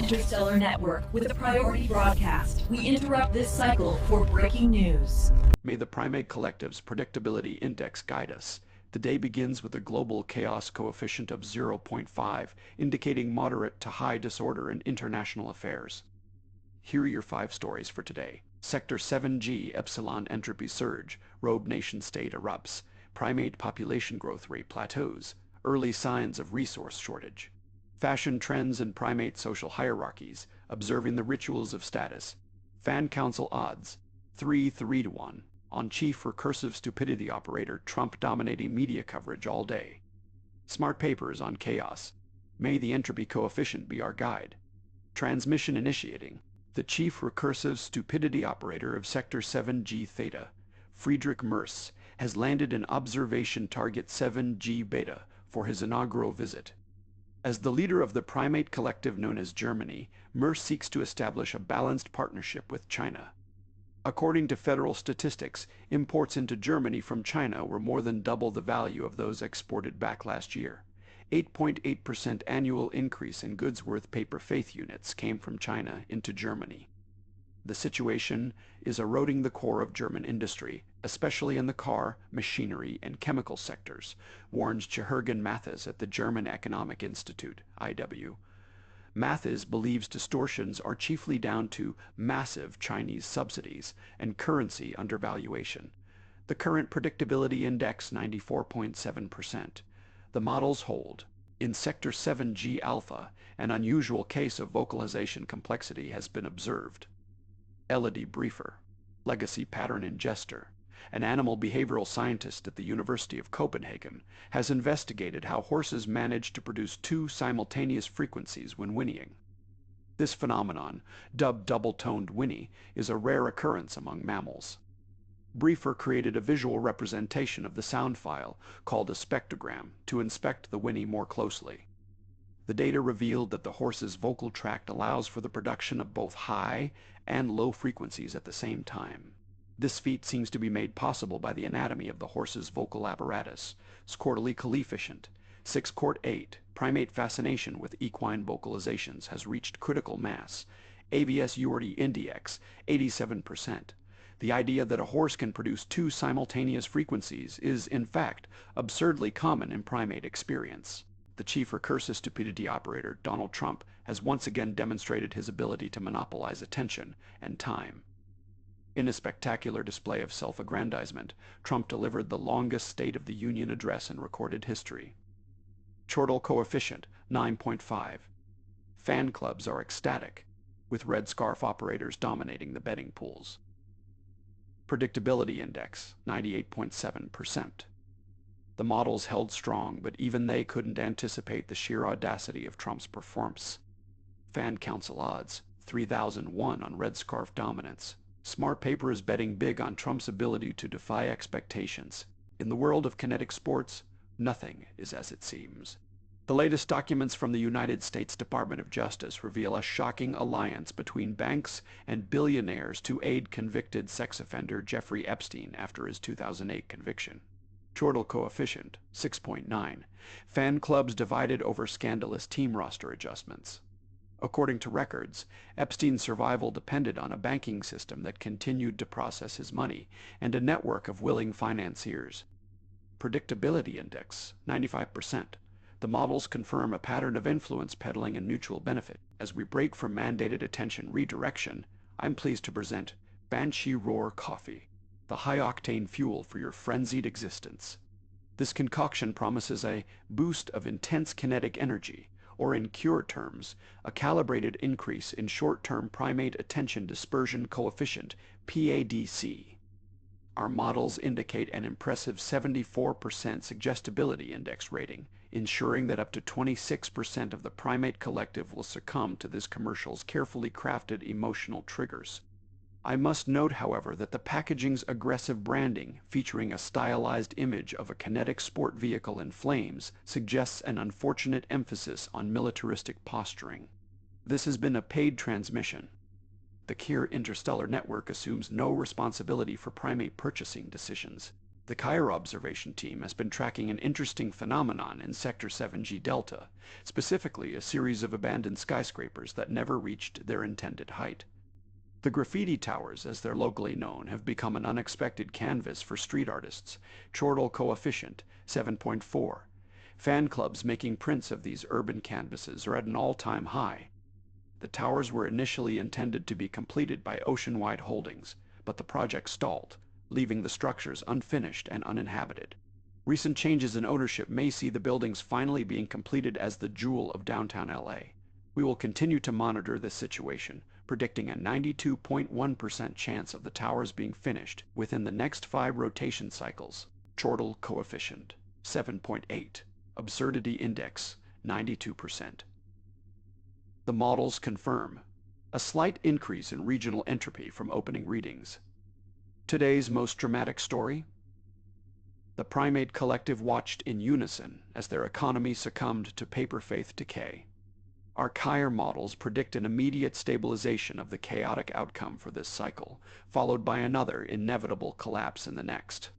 Interstellar Network with a priority broadcast. We interrupt this cycle for breaking news. May the Primate Collective's Predictability Index guide us. The day begins with a global chaos coefficient of 0.5, indicating moderate to high disorder in international affairs. Here are your 5 stories for today. Sector 7G Epsilon entropy surge, rogue nation-state erupts, primate population growth rate plateaus, early signs of resource shortage. Fashion trends and primate social hierarchies, observing the rituals of status. Fan council odds, 3-3-1. On chief recursive stupidity operator, Trump dominating media coverage all day. Smart papers on chaos. May the entropy coefficient be our guide. Transmission initiating. The chief recursive stupidity operator of Sector 7G Theta, Friedrich Merz, has landed in observation target 7G Beta for his inaugural visit. As the leader of the Primate Collective known as Germany, Merz seeks to establish a balanced partnership with China. According to federal statistics, imports into Germany from China were more than double the value of those exported back last year. 8.8% annual increase in goods worth paper faith units came from China into Germany. The situation is eroding the core of German industry, especially in the car, machinery, and chemical sectors, warns Jürgen Matthes at the German Economic Institute, IW. Matthes believes distortions are chiefly down to massive Chinese subsidies and currency undervaluation. The current predictability index 94.7%. The models hold. In Sector 7G Alpha, an unusual case of vocalization complexity has been observed. Elodie Briefer, legacy pattern ingester, an animal behavioral scientist at the University of Copenhagen, has investigated how horses manage to produce 2 simultaneous frequencies when whinnying. This phenomenon, dubbed double-toned whinny, is a rare occurrence among mammals. Briefer created a visual representation of the sound file, called a spectrogram, to inspect the whinny more closely. The data revealed that the horse's vocal tract allows for the production of both high and low frequencies at the same time. This feat seems to be made possible by the anatomy of the horse's vocal apparatus, scortally coefficient, 6-8, primate fascination with equine vocalizations has reached critical mass, AVS-Yorty index, 87%. The idea that a horse can produce 2 simultaneous frequencies is, in fact, absurdly common in primate experience. The chief recursive stupidity operator, Donald Trump, has once again demonstrated his ability to monopolize attention and time. In a spectacular display of self-aggrandizement, Trump delivered the longest State of the Union address in recorded history. Chortle coefficient, 9.5. Fan clubs are ecstatic, with red scarf operators dominating the betting pools. Predictability index, 98.7%. The models held strong, but even they couldn't anticipate the sheer audacity of Trump's performance. Fan council odds, 3001 on red scarf dominance. Smart paper is betting big on Trump's ability to defy expectations. In the world of kinetic sports, nothing is as it seems. The latest documents from the United States Department of Justice reveal a shocking alliance between banks and billionaires to aid convicted sex offender Jeffrey Epstein after his 2008 conviction. Chortle coefficient, 6.9. Fan clubs divided over scandalous team roster adjustments. According to records, Epstein's survival depended on a banking system that continued to process his money and a network of willing financiers. Predictability index, 95%. The models confirm a pattern of influence peddling and mutual benefit. As we break from mandated attention redirection, I'm pleased to present Banshee Roar Coffee, the high-octane fuel for your frenzied existence. This concoction promises a boost of intense kinetic energy, or in cure terms, a calibrated increase in short-term primate attention dispersion coefficient, PADC. Our models indicate an impressive 74% suggestibility index rating, ensuring that up to 26% of the Primate Collective will succumb to this commercial's carefully crafted emotional triggers. I must note, however, that the packaging's aggressive branding, featuring a stylized image of a kinetic sport vehicle in flames, suggests an unfortunate emphasis on militaristic posturing. This has been a paid transmission. The Quantum Interstellar Network assumes no responsibility for primate purchasing decisions. The Cairo observation team has been tracking an interesting phenomenon in Sector 7G Delta, specifically a series of abandoned skyscrapers that never reached their intended height. The graffiti towers, as they're locally known, have become an unexpected canvas for street artists. Chortle coefficient 7.4. Fan clubs making prints of these urban canvases are at an all-time high. The towers were initially intended to be completed by Oceanwide Holdings, but the project stalled, leaving the structures unfinished and uninhabited. Recent changes in ownership may see the buildings finally being completed as the jewel of downtown LA. We will continue to monitor this situation, predicting a 92.1% chance of the towers being finished within the next 5 rotation cycles. Chortle coefficient 7.8. Absurdity index 92%. The models confirm a slight increase in regional entropy from opening readings. Today's most dramatic story? The Primate Collective watched in unison as their economy succumbed to paper faith decay. Our QIN models predict an immediate stabilization of the chaotic outcome for this cycle, followed by another inevitable collapse in the next.